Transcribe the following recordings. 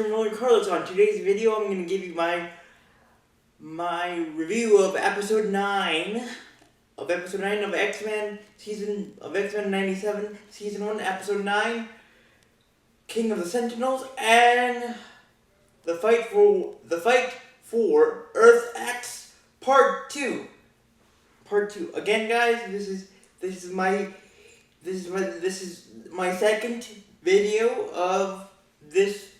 Carlos. On today's video, I'm going to give you my review of episode 9 of X-Men X-Men 97 season 1, episode 9, King of the Sentinels, and the fight for Earth X part 2. Again, guys, this is my second video of this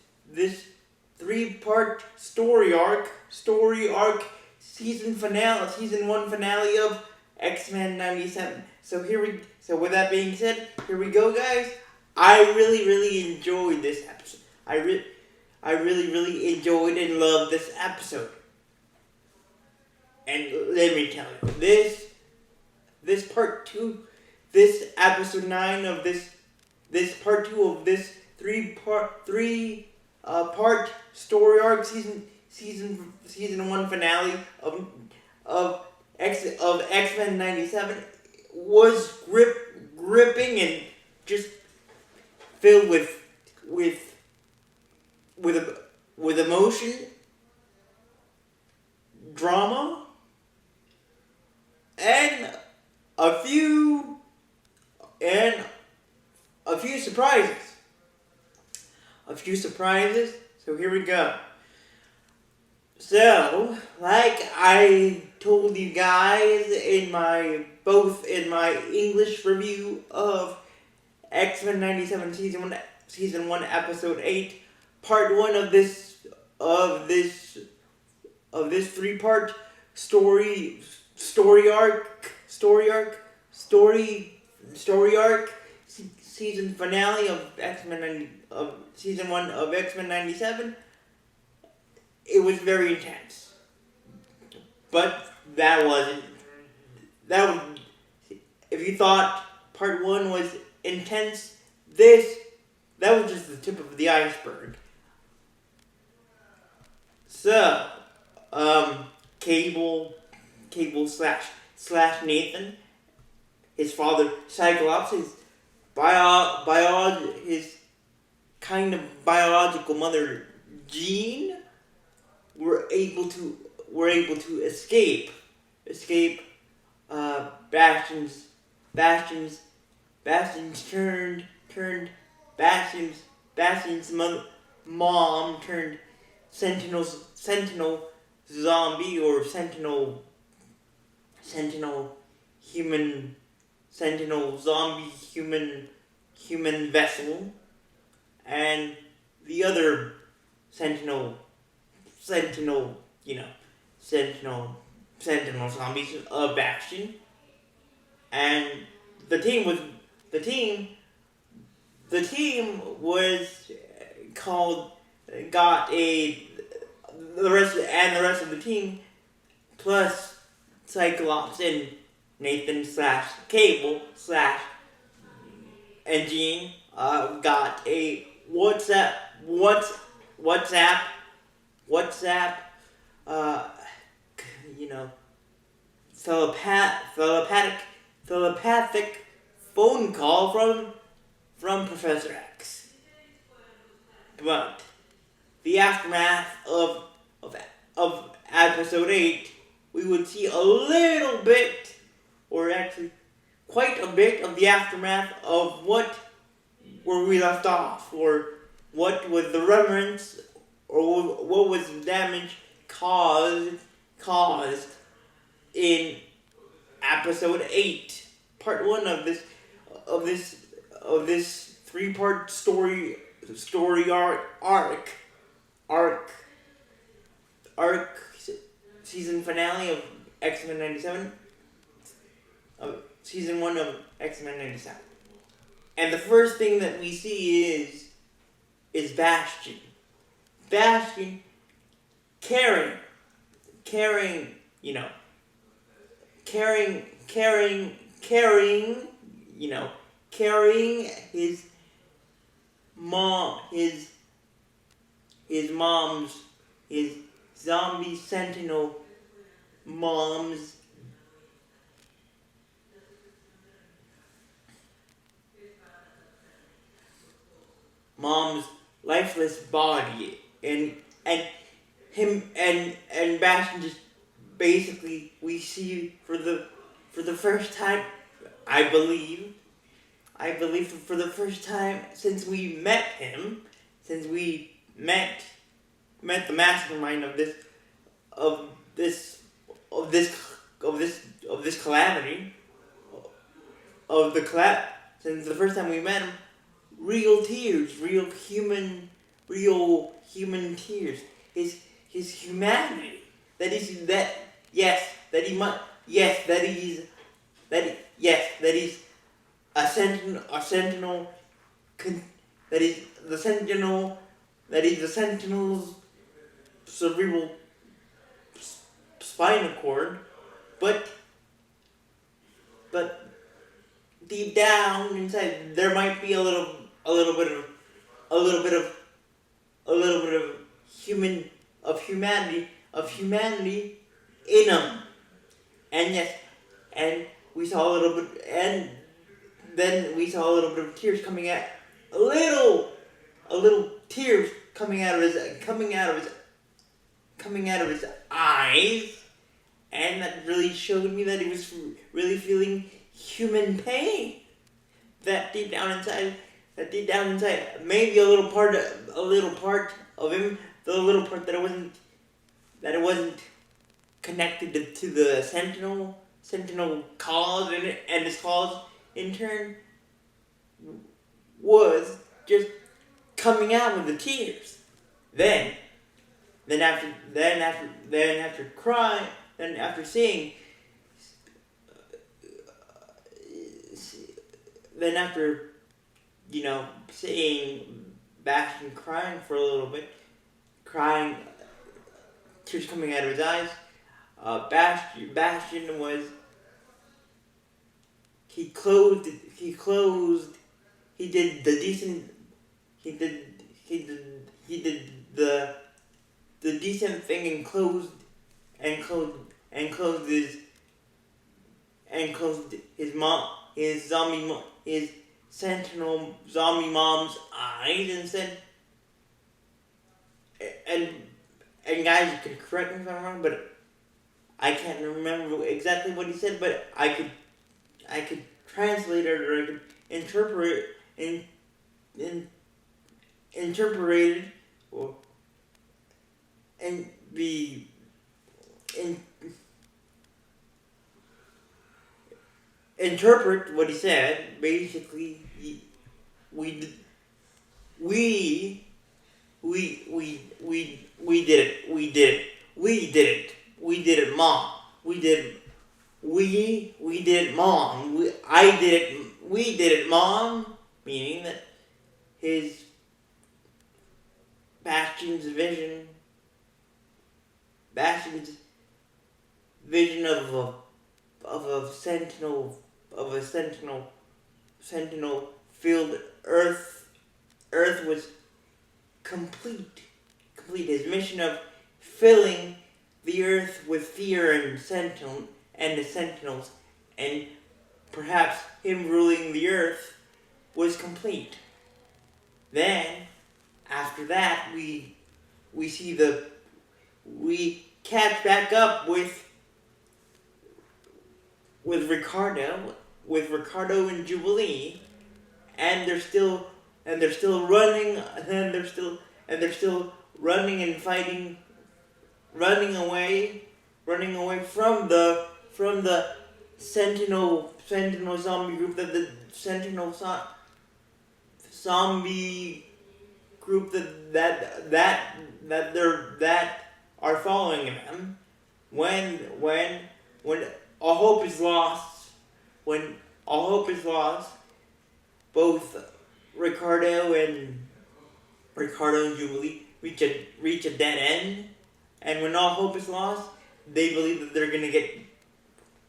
3-part story arc season 1 finale of X-Men 97. So with that being said, here we go, guys. I really enjoyed this episode. I really enjoyed and loved this episode. And let me tell you, this part 2, this episode 9 of this part 2 of this 3-part story arc season 1 finale of X-Men 97 was gripping and just filled with emotion, drama, and a few surprises. So here we go. So, like I told you guys in my English review of X-Men 97 season 1 episode 8, part 1 of this 3-part story arc season finale of season 1 of X-Men 97. It was very intense, but if you thought part 1 was intense, that was just the tip of the iceberg. So, Cable slash Nathan, his father Cyclops, his kind of biological mother Jean, were able to escape Bastion's mom turned sentinel zombie, or sentinel zombie human vessel, and the other sentinel zombies of Bastion, and the team was called, the rest of the team, plus Cyclops and Nathan slash Cable slash and Jean, got a WhatsApp telepathic phone call from Professor X. But the aftermath of episode 8, we would see a little bit, or actually quite a bit, of the aftermath of where we left off, or what was the remnants, or what was the damage caused in episode 8, part 1 of this 3-part story arc season finale of X-Men 97, of season 1 of X-Men 97. And the first thing that we see is Bastion carrying his zombie sentinel mom's lifeless body and him and Bastion just basically we see for the first time, I believe for the first time since we met him, since we met the mastermind of this calamity, since the first time we met him, real tears, real human tears. His humanity. That he's a sentinel. That he's the sentinel's cerebral spinal cord, but deep down inside there might be a little bit of humanity in him. And yes, and we saw a little bit, and then we saw a little bit of tears coming out, a little tears coming out of his eyes, and that really showed me that he was really feeling human pain. That deep down inside, maybe a little part of him, the little part that it wasn't connected to the sentinel cause, and his cause in turn was just coming out with the tears. Then after seeing, seeing Bastion crying for a little bit, tears coming out of his eyes, Bastion was, he did the decent thing and closed his sentinel zombie mom's eyes and said, and guys, you can correct me if I'm wrong, but I can't remember exactly what he said, but I could translate it, or I could interpret it, interpret what he said. Basically, we did it, Mom. We did it, Mom. We did it, Mom. Meaning that his Bastion's vision of a sentinel filled Earth was complete. His mission of filling the Earth with fear and the sentinels, and perhaps him ruling the Earth, was complete. Then, after that, we catch back up with Ricardo and Jubilee, and they're still running, and fighting, running away from the sentinel zombie group, the sentinel zombie group that are following him. When all hope is lost, both Ricardo and Jubilee reach a dead end, and when all hope is lost, they believe that they're gonna get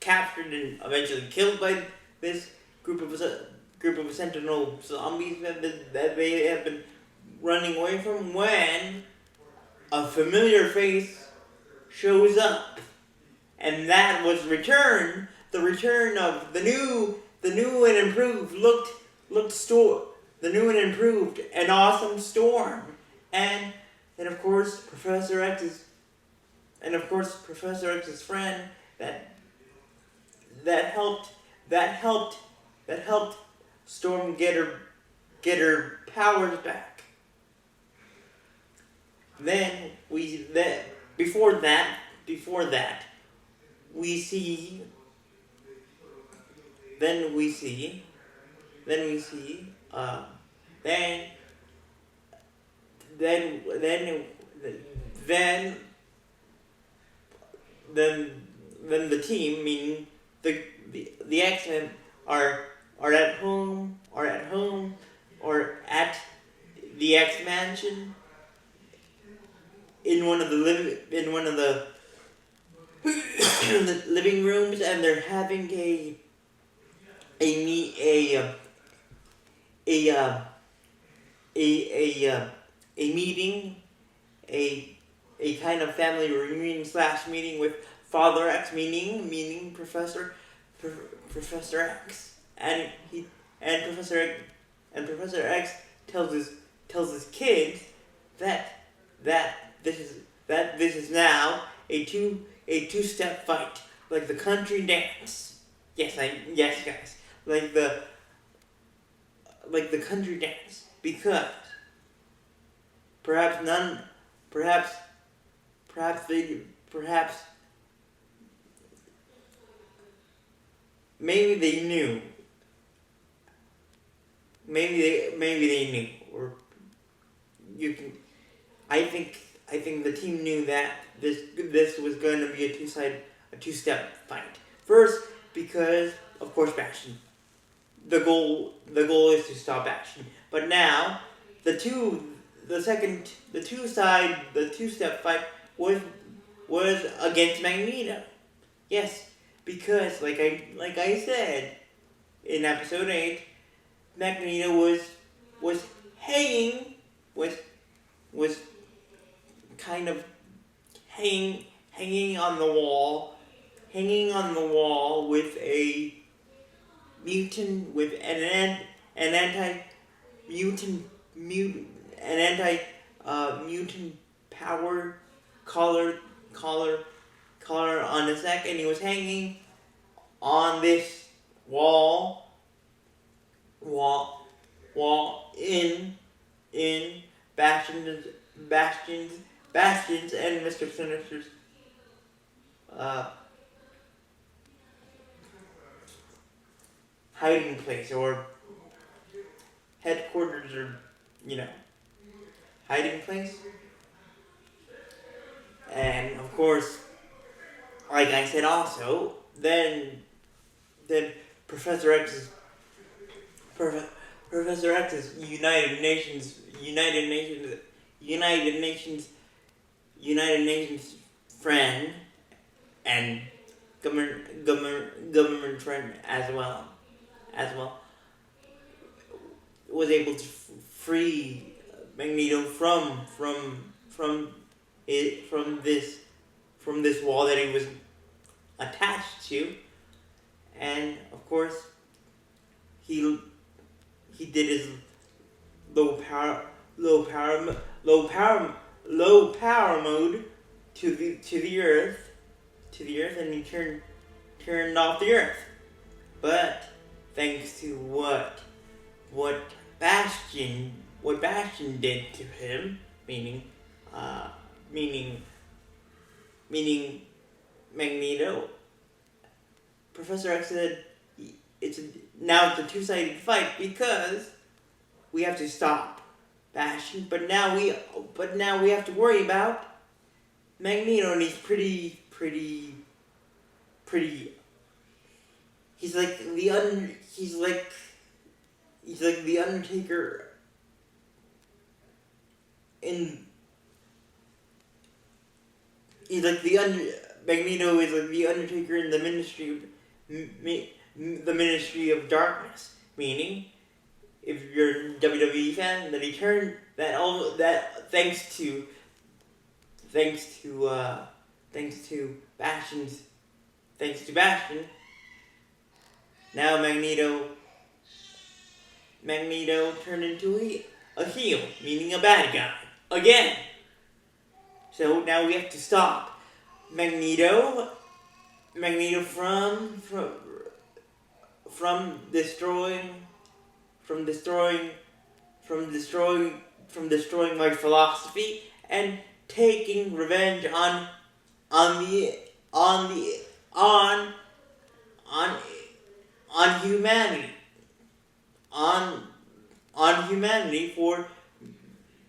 captured and eventually killed by this group of sentinel zombies that they have been running away from, when a familiar face shows up. And that was the return of the new and improved the new and improved and awesome Storm. And and of course Professor X's friend that helped that helped Storm get her powers back. Then before that we see then we see then then then then then the team, meaning the X-Men, are at home or at the X Mansion in one of the the living rooms, and they're having a meeting, a kind of family reunion / meeting with Father X, meaning Professor X, and Professor X tells his kids that this is now a two-step fight, like the country dance. Yes, guys, like the country dance, because perhaps maybe they knew. Maybe they knew, or you can. I think the team knew that this was going to be a two-step fight. First, because of course Bastion. The goal is to stop Bastion. But now the two-step fight was against Magneto. Yes, because like I said in episode 8, Magneto was kind of hanging on the wall with a mutant, with an mutant power collar on his neck, and he was hanging on this wall in Bastion's and Mr. Sinister's hiding place, or headquarters, or hiding place. And of course, like I said also, then Professor X's United Nations friend and government friend as well was able to free Magneto from this wall that he was attached to, and of course he did his low power mode to the earth, and he turned off the earth. But thanks to what Bastion did to him, meaning Magneto, Professor X said it's a two-sided fight, because we have to stop Bastion, but now we have to worry about Magneto, and he's pretty. He's like the Undertaker Magneto is like the Undertaker in the Ministry of Darkness, meaning, if you're a WWE fan, that he turned that thanks to Bastion. Now Magneto turned into a heel, meaning a bad guy again. So now we have to stop Magneto from destroying my philosophy and taking revenge on the on the on on humanity on humanity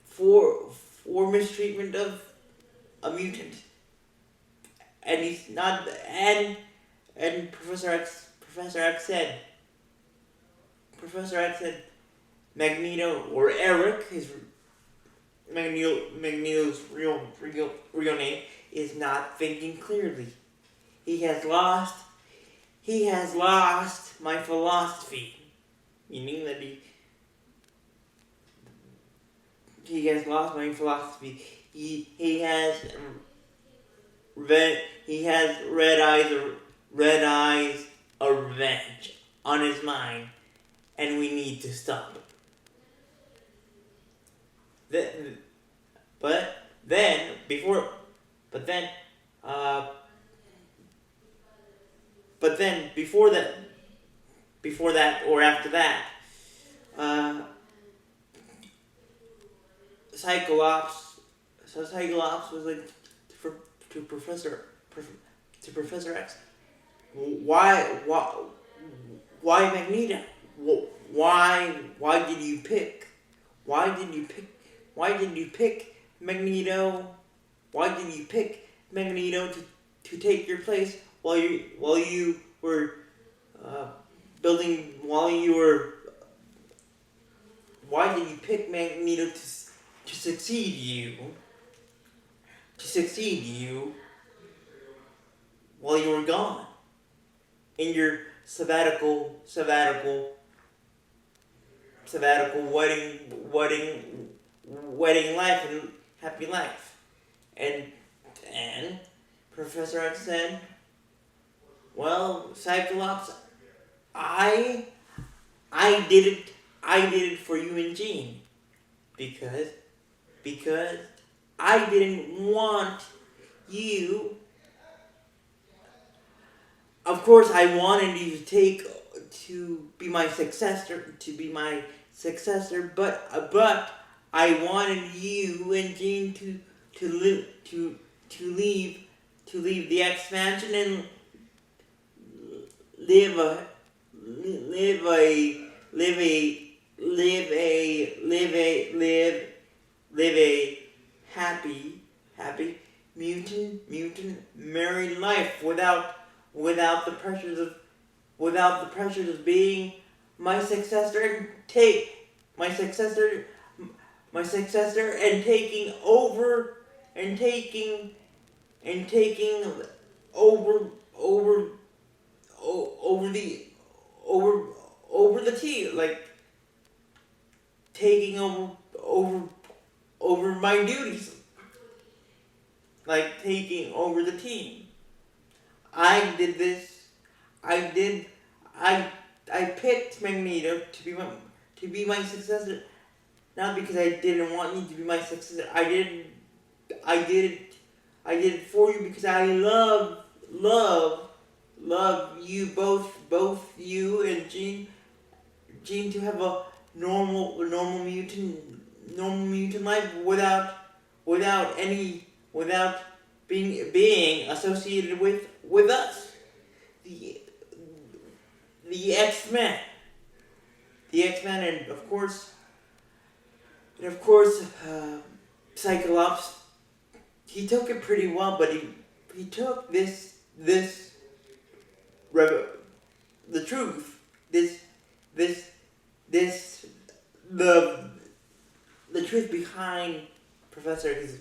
for mistreatment of a mutant. And he's not and Professor X said Magneto, or Eric, Magneto's real name, is not thinking clearly. He has lost my philosophy, meaning that he has lost my philosophy. He has red eyes of revenge on his mind, and we need to stop it. But then before that or after that, Cyclops was like to Professor X, why Magneto? Why did you pick Magneto? Why did you pick Magneto to take your place while you were building? Why did you pick Magneto to succeed you while you were gone in your sabbatical wedding life and happy life? And Professor X said, well, Cyclops, I did it for you and Jean because I didn't want you. Of course, I wanted you to be my successor, but I wanted you and Jean to leave the expansion and live a happy mutant married life without the pressures of being my successor and taking over the team, like taking over my duties, like taking over the team. I did this. I picked Magneto to be my successor, not because I didn't want you to be my successor. I did it for you because I love you both you and Jean to have a normal mutant life without being associated with us, the X-Men, and of course, Cyclops. He took it pretty well, but he took the truth, the truth behind Professor X's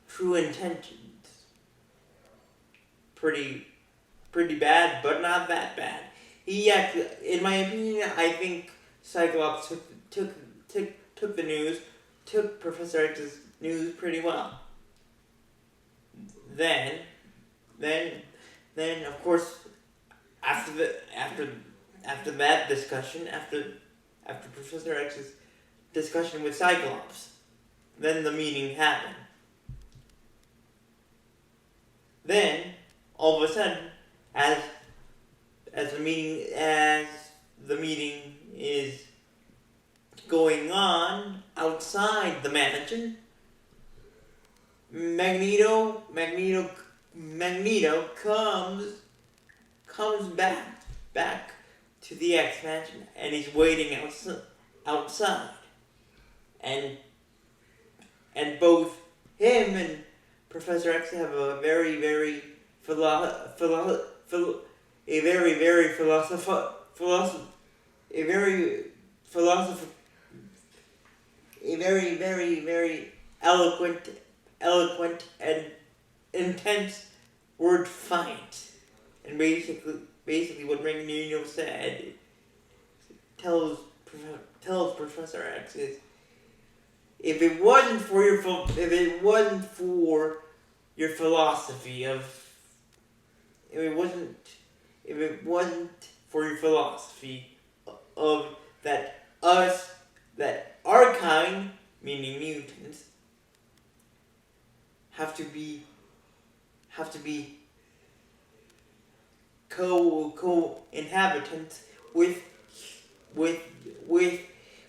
true intentions. Pretty bad, but not that bad. He actually, in my opinion, I think Cyclops took the news, took Professor X's news pretty well. Then of course, after after that discussion, after Professor X's discussion with Cyclops, then the meeting happened. Then, all of a sudden, as the meeting is going on outside the mansion, Magneto comes back to the X Mansion, and he's waiting outside, and both him and Professor X have a very eloquent and intense word fight. And basically what Magneto said tells Professor X is, if it wasn't for your philosophy of that our kind, meaning mutants, have to be co-inhabitants with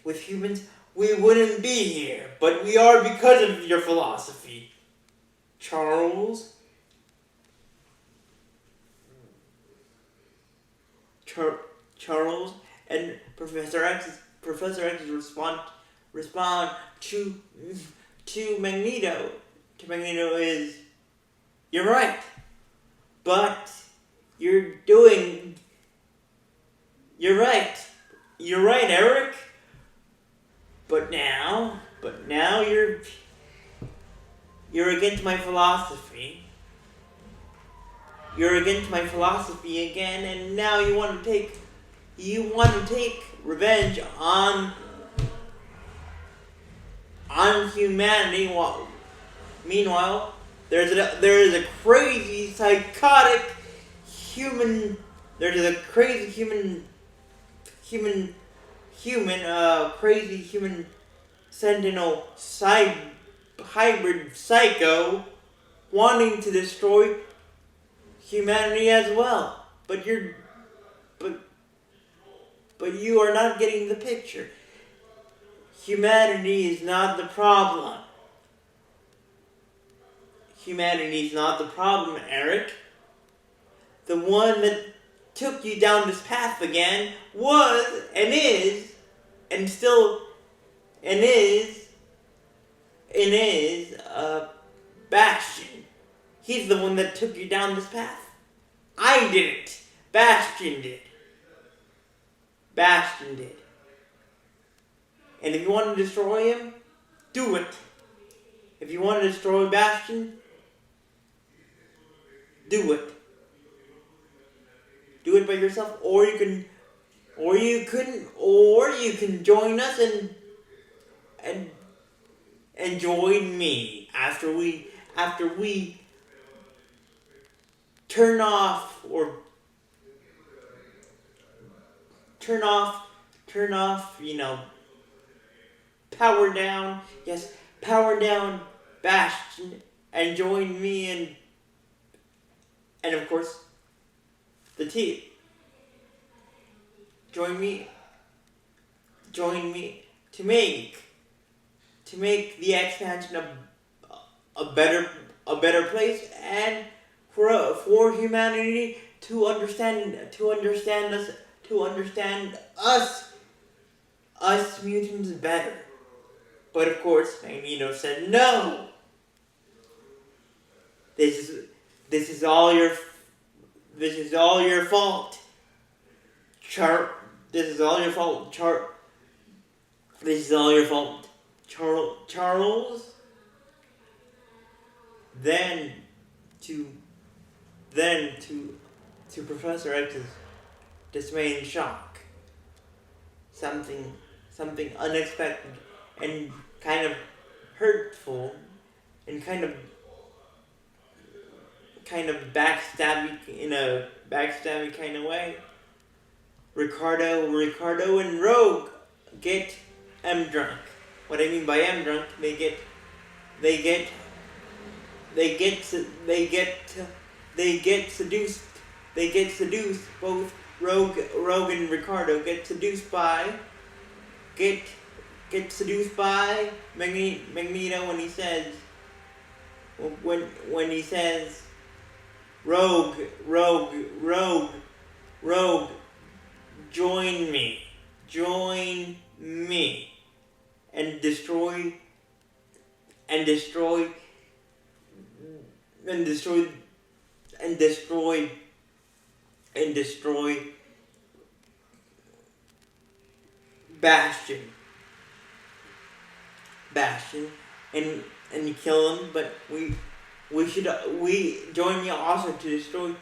humans, we wouldn't be here. But we are because of your philosophy, Charles. Charles and Professor X's respond to Magneto. To Magneto is, you're right, but you're right, Eric. But now you're against my philosophy. You're against my philosophy again, and now you want to take revenge on humanity. Meanwhile, there is a crazy psychotic human. There's a crazy crazy human sentinel hybrid psycho wanting to destroy humanity as well. But you are not getting the picture. Humanity is not the problem. Humanity is not the problem, Eric. The one that took you down this path again was and is Bastion. He's the one that took you down this path. I didn't. Bastion did. And if you want to destroy him, do it. If you want to destroy Bastion, do it. Do it by yourself, or you can join us and join me after we turn off, power down Bastion, and join me and of course the team. Join me to make the expansion a better place, and for humanity to understand us mutants better. But of course, Magneto said no. This is all your fault. This is all your fault, Charles. Then to Professor X's dismay and shock, something unexpected and kind of hurtful and kind of backstabby in a backstabby kind of way Ricardo and Rogue get M drunk. What I mean by M drunk, they get seduced. They get seduced. Both Rogue and Ricardo get seduced by Magneto when he says Rogue, join me, and destroy Bastion, and kill him. But we join me also to destroy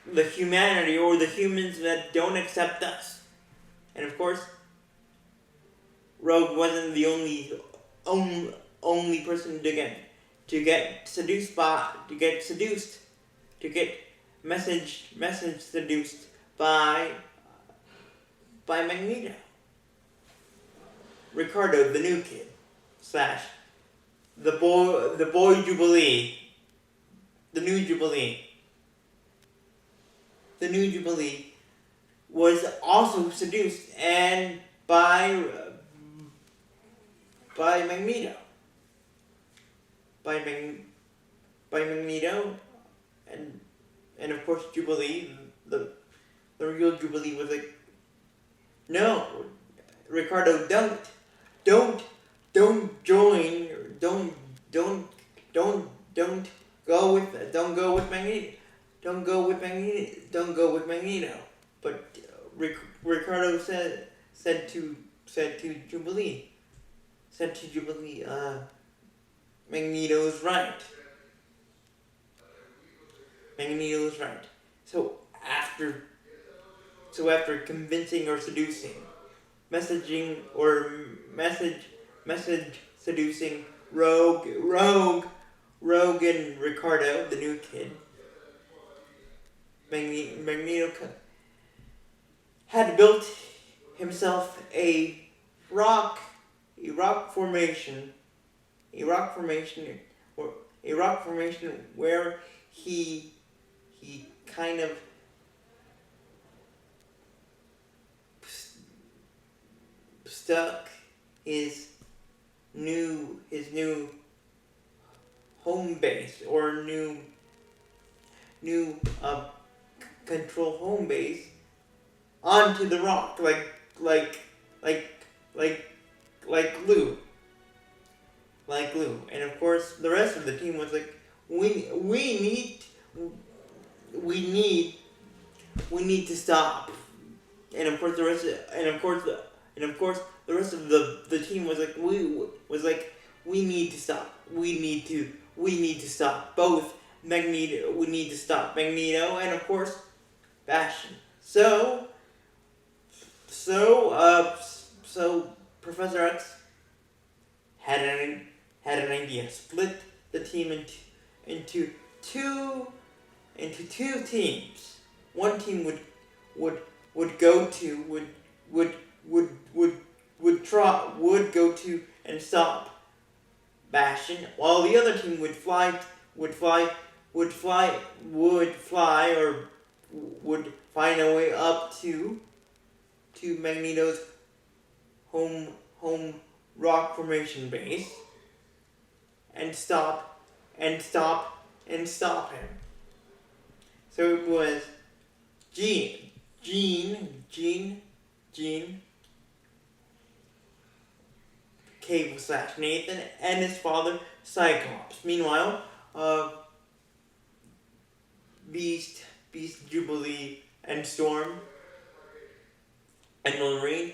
the humanity, or the humans that don't accept us. And of course, Rogue wasn't the only person to get seduced by Magneto. Ricardo, the new kid, / the boy Jubilee, the new Jubilee was also seduced and by Magneto. By Magneto, and of course Jubilee, the real Jubilee was like, no, Ricardo, don't join, don't go with Magneto. But Ricardo said to Jubilee, Magneto's right. So after convincing or seducing, seducing Rogue and Ricardo, the new kid, Magneto had built himself a rock formation where he kind of stuck his new home base, or new control home base onto the rock, like glue. And of course the rest of the team was like, we need to stop. And of course the rest of the team was like, we need to stop. We need to stop both Magneto. We need to stop Magneto and of course Bastion. So Professor X had an idea. Split the team into two teams. One team would go to and stop Bastion, while the other team would fly or would find a way up to Magneto's home rock formation base and stop him. So it was Jean, Cable / Nathan, and his father Cyclops. Meanwhile, Beast, Jubilee, and Storm and Wolverine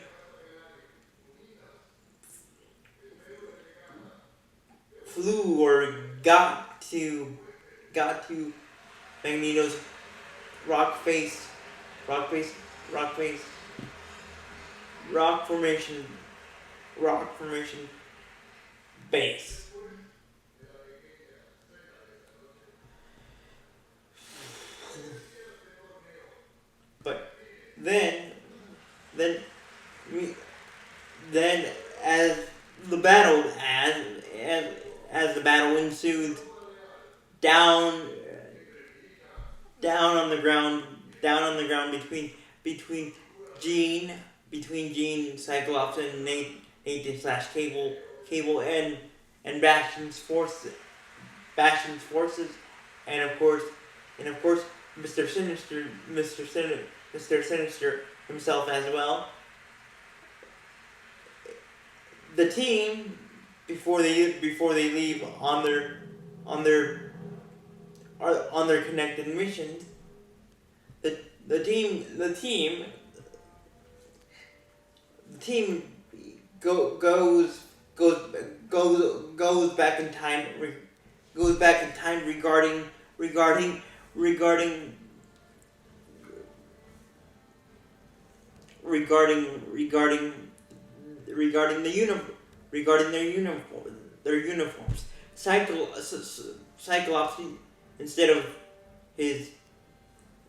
flew or got to Magneto's rock formation base. then then then as the battle as the battle ensues, down down on the ground between Gene Cyclops and Nathan slash Cable and Bastion's forces, and of course Mr. Sinister himself as well. The team, before they leave on their connected missions, the team goes back in time regarding their uniforms. Cyclops, instead of his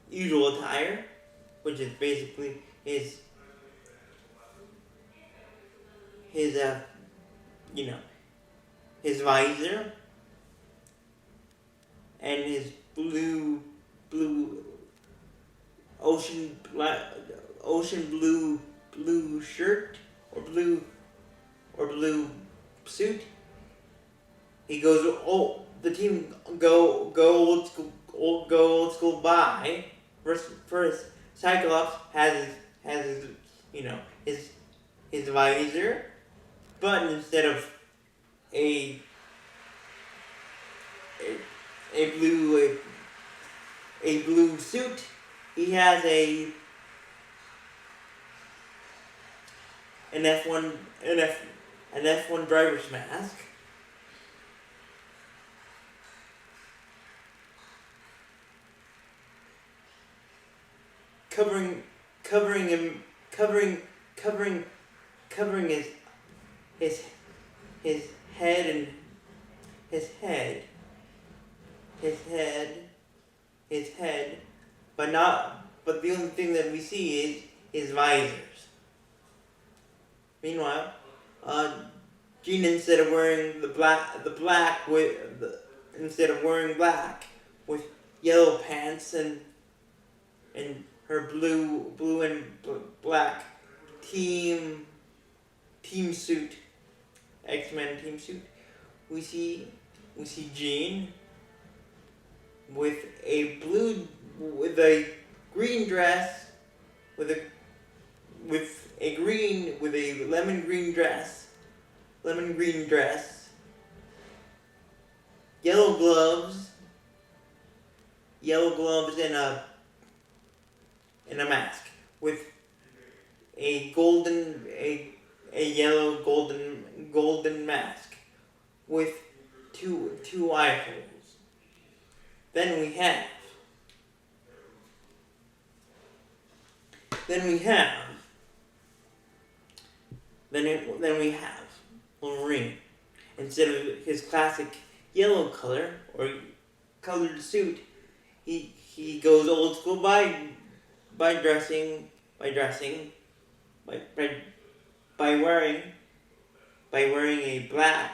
usual attire, which is basically his visor and his blue ocean blue shirt or blue suit. He goes, the team go old school by. First Cyclops has his his visor, but instead of a blue suit, he has an F1 driver's mask. Covering his head and his head, but the only thing that we see is his visors. Meanwhile, Jean, instead of wearing black with yellow pants and her blue and black team suit, X-Men team suit, we see Jean with a green dress, with a lemon green dress, yellow gloves and a mask with a yellow golden mask with two eye holes. Then we have Wolverine. Instead of his classic yellow color or colored suit, he goes old school by wearing a black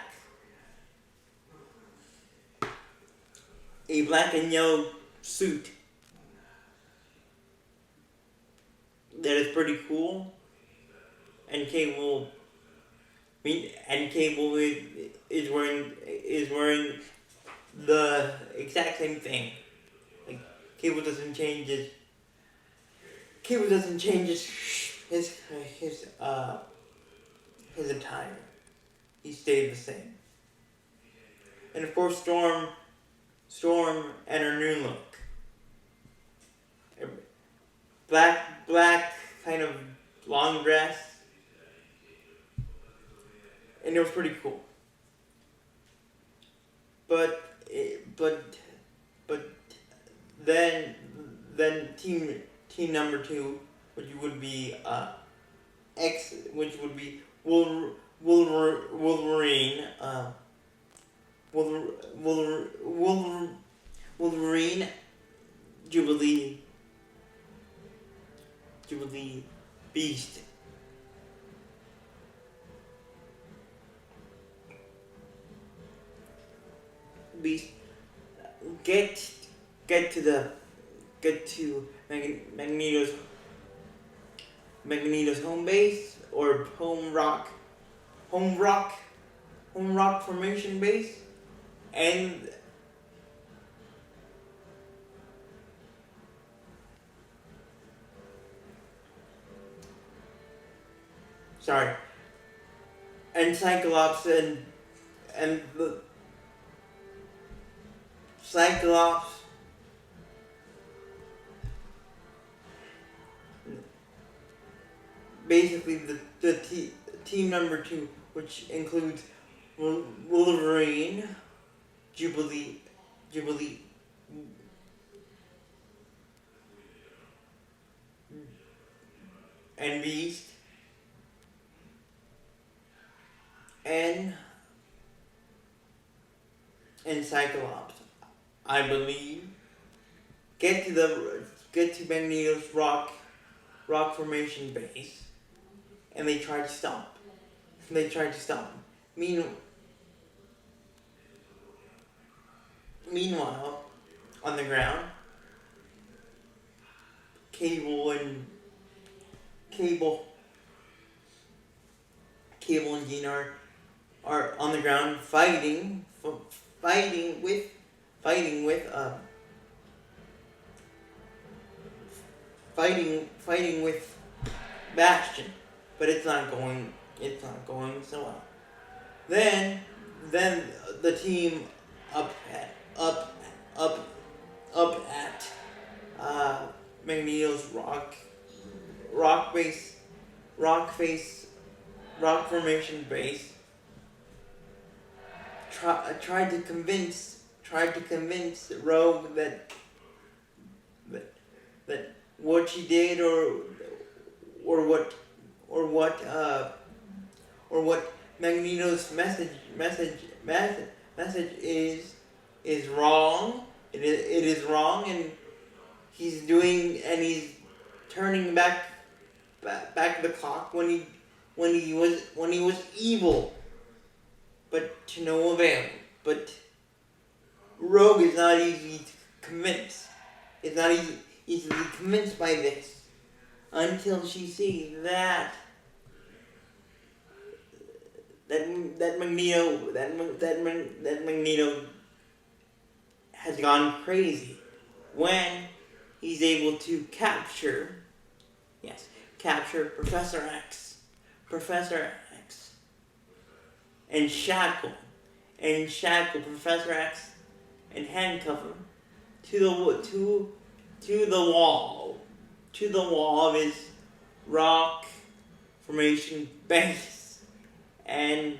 and yellow suit. That is pretty cool. And Cable is wearing the exact same thing. Like, Cable doesn't change his attire. He stayed the same. And of course Storm and her new look. Black kind of long dress. And it was pretty cool. But then team number 2, which would be Wolverine, Jubilee, Jubilee Beast. Beast, get to Magneto's home base or home rock formation base, and Cyclops and the Cyclops basically the team number 2, which includes Wolverine, Jubilee, and Beast, and Cyclops, I believe, get to Magneto's rock formation base, and they try to stop. Meanwhile, on the ground, Cable and Jean are on the ground fighting with Bastion, but it's not going so well. Then the team up at Magneto's rock formation base tried to convince Rogue that what she did or what Magneto's message is wrong. It is wrong, and he's turning back the clock when he was evil, but to no avail. But Rogue is not easy to convince. It's not easily convinced by this until she sees that Magneto has gone crazy when he's able to capture Professor X, and shackle Professor X and handcuff him to the wall of his rock formation base, and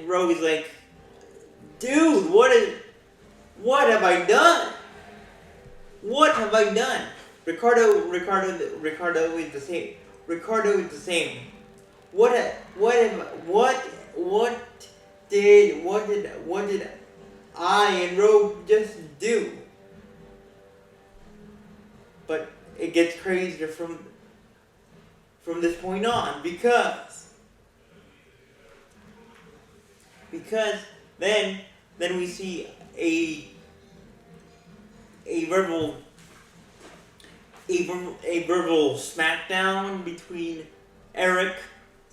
Rogue is like, dude, what have I done? What have I done? Ricardo is the same. What did I and Rogue just do? But it gets crazier from this point on, because then we see a verbal smackdown between Eric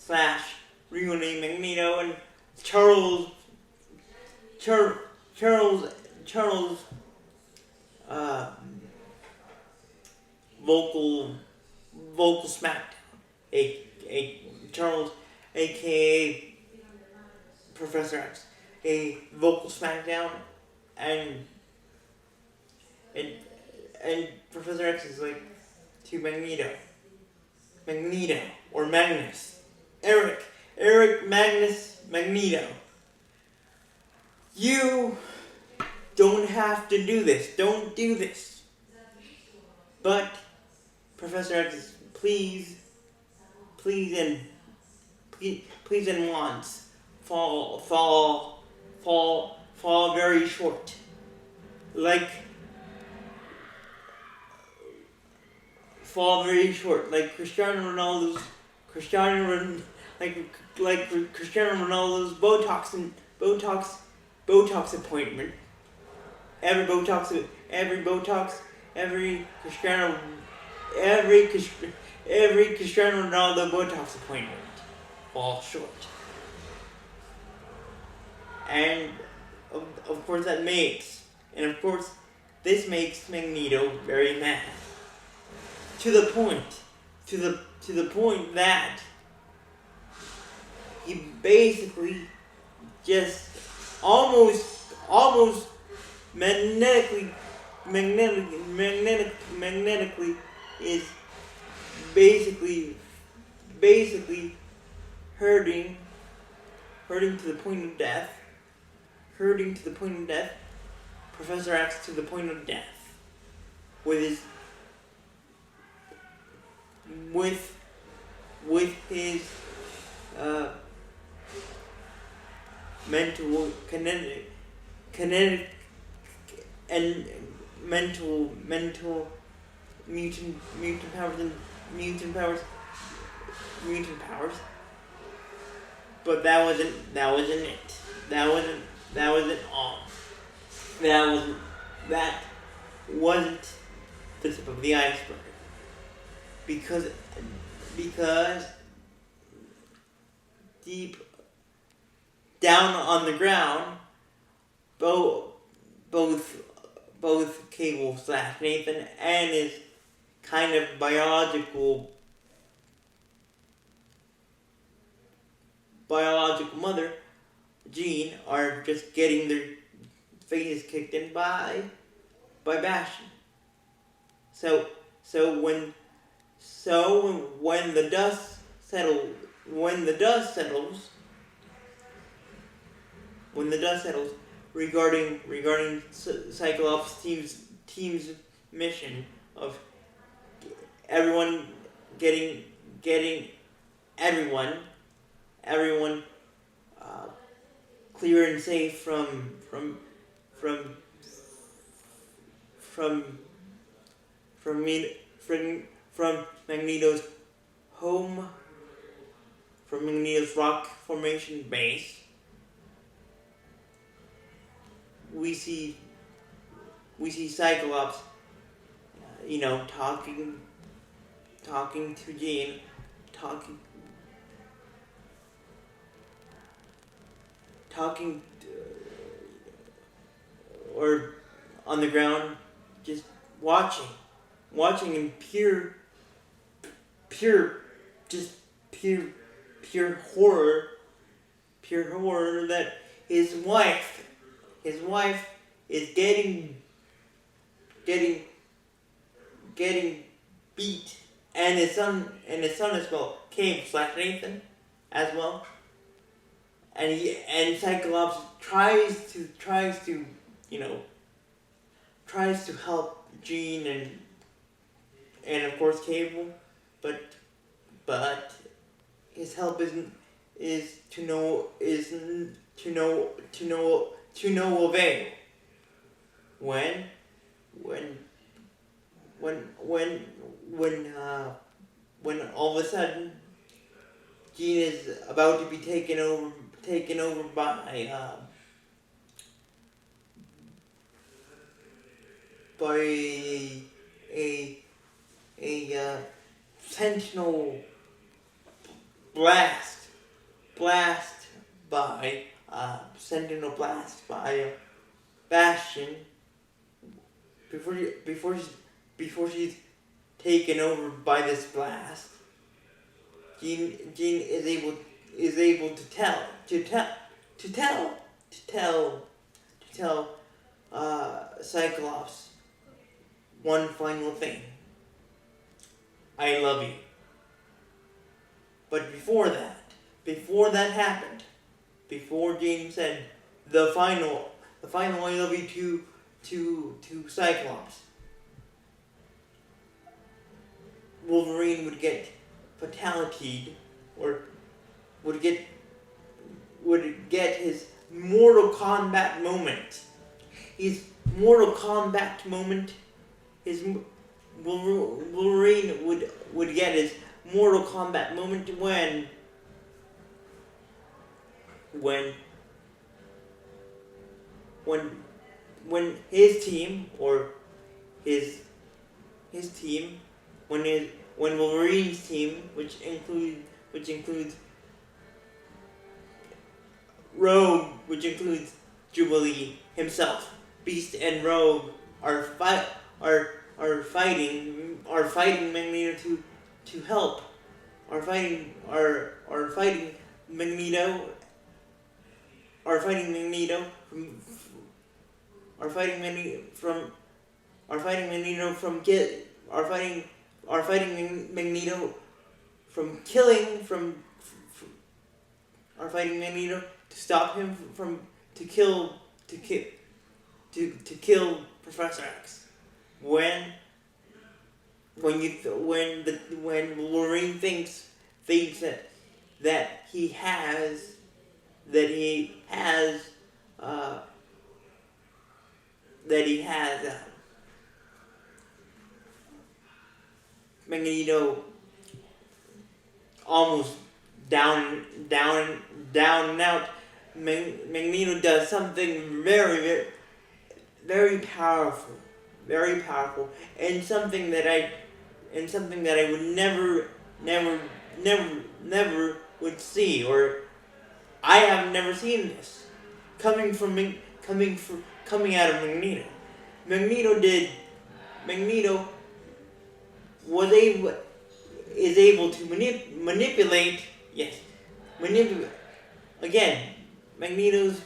/ real name Magneto and Charles vocal smackdown, Charles, aka Professor X, a vocal smackdown, and Professor X is like to Magneto or Magnus, Eric, Magnus, Magneto. You don't have to do this. Don't do this. But Professor X, please and once fall very short. fall very short, like Cristiano Ronaldo's Botox and Botox appointment. Every Cristiano Ronaldo Botox appointment falls short. And of course this makes Magneto very mad. To the point that he basically just almost magnetically is basically hurting to the point of death. Professor X to the point of death with his mental kinetic and mental mutant powers. But that wasn't it. That wasn't all. That wasn't the tip of the iceberg. Because deep down on the ground, both Cable / Nathan and his kind of biological mother, Jean, are just getting their faces kicked in by Bastion. So when the dust settles regarding Cyclops team's mission of everyone getting everyone clear and safe from Magneto's home, from Magneto's rock formation base. We see Cyclops, talking to Jean, or on the ground, just watching in pure horror that his wife is getting beat, and his son as well, Cable / Nathan as well, and Cyclops tries to help Jean and of course Cable, but his help is to no avail. When all of a sudden Jean is about to be taken over by a sentinel blast by Bastion. Before she's taken over by this blast, Jean is able to tell Cyclops one final thing: I love you. But before that happened, before Jean said the final I love you to Cyclops, Wolverine would get fatality'd, or would get his Mortal Kombat moment. His Wolverine would get his Mortal Kombat moment when his team or his team when Wolverine's team, which includes Rogue, which includes Jubilee himself, Beast and Rogue are fighting Magneto to help are fighting Magneto are fighting Magneto to stop him from to kill Professor X. When Wolverine thinks that he has Magneto almost down and out. Magneto does something very, very powerful, and something that I would never would see, or I have never seen this coming out of Magneto. Magneto is able to manipulate. Yes, manipulate. Again, Magneto's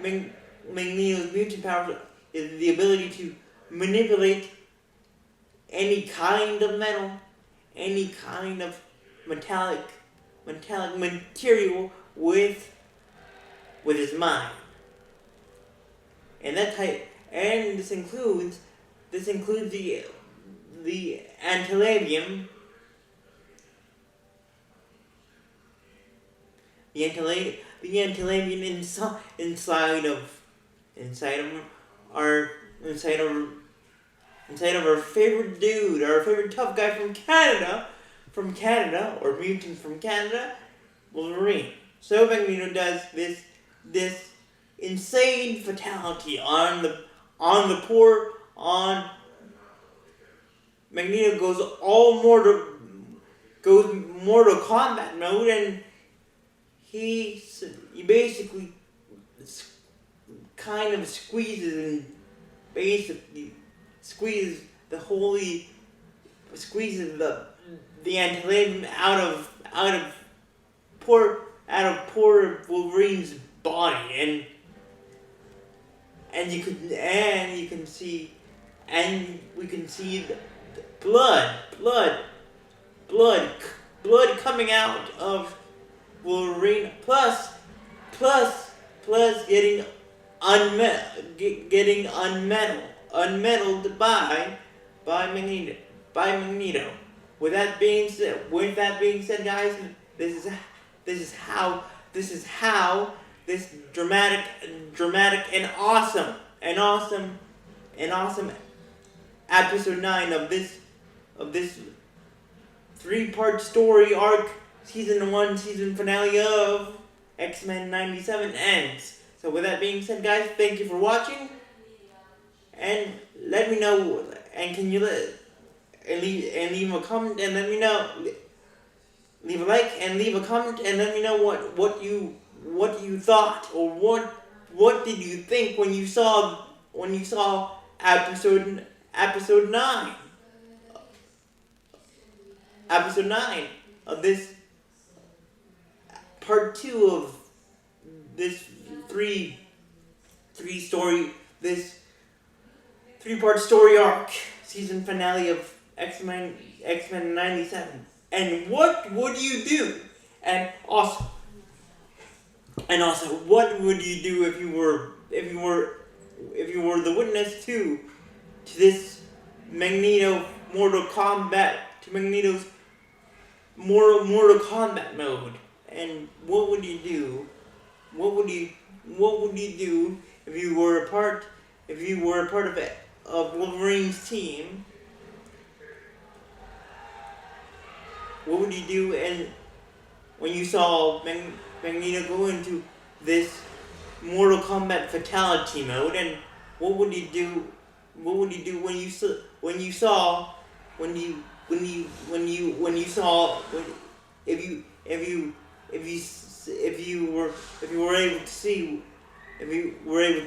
mutant power is the ability to manipulate any kind of metal, any kind of metallic material with his mind. And this includes the antilabium. The antilabium inside of our favorite dude, our favorite tough guy from Canada, or mutant from Canada, Wolverine. So Magneto does this insane fatality on Magneto goes Mortal Kombat mode, and he basically kind of squeezes the antilabium out of poor Wolverine's body, and we can see the blood coming out of Wolverine, plus getting unmetalled by Magneto. With that being said, guys, this is how this dramatic and awesome episode 9 of this 3-part story arc, season 1, season finale of X-Men 97 ends. So with that being said, guys, thank you for watching, and let me know, and can you leave a comment and let me know, leave a like and leave a comment and let me know what you thought, or what did you think when you saw episode 9 of this part 2 of this 3-part story arc, season finale of X-Men 97. And what would you do? And also, what would you do if you were the witness to this Magneto's Mortal Kombat mode? And what would you do? What would you do if you were a part of Wolverine's team? what would you do? And when you saw Magneto go into this Mortal Kombat fatality mode, and what would you do? What would you do when you saw if you were able to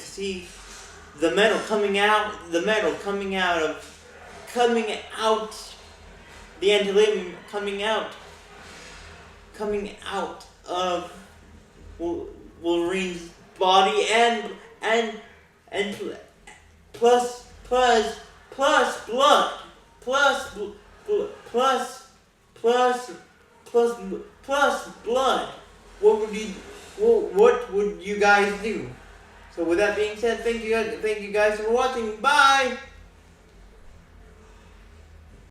see the metal coming out the anti-living coming out of Wolverine's body, and plus blood, plus blood. What would you guys do? So with that being said, thank you guys for watching. Bye.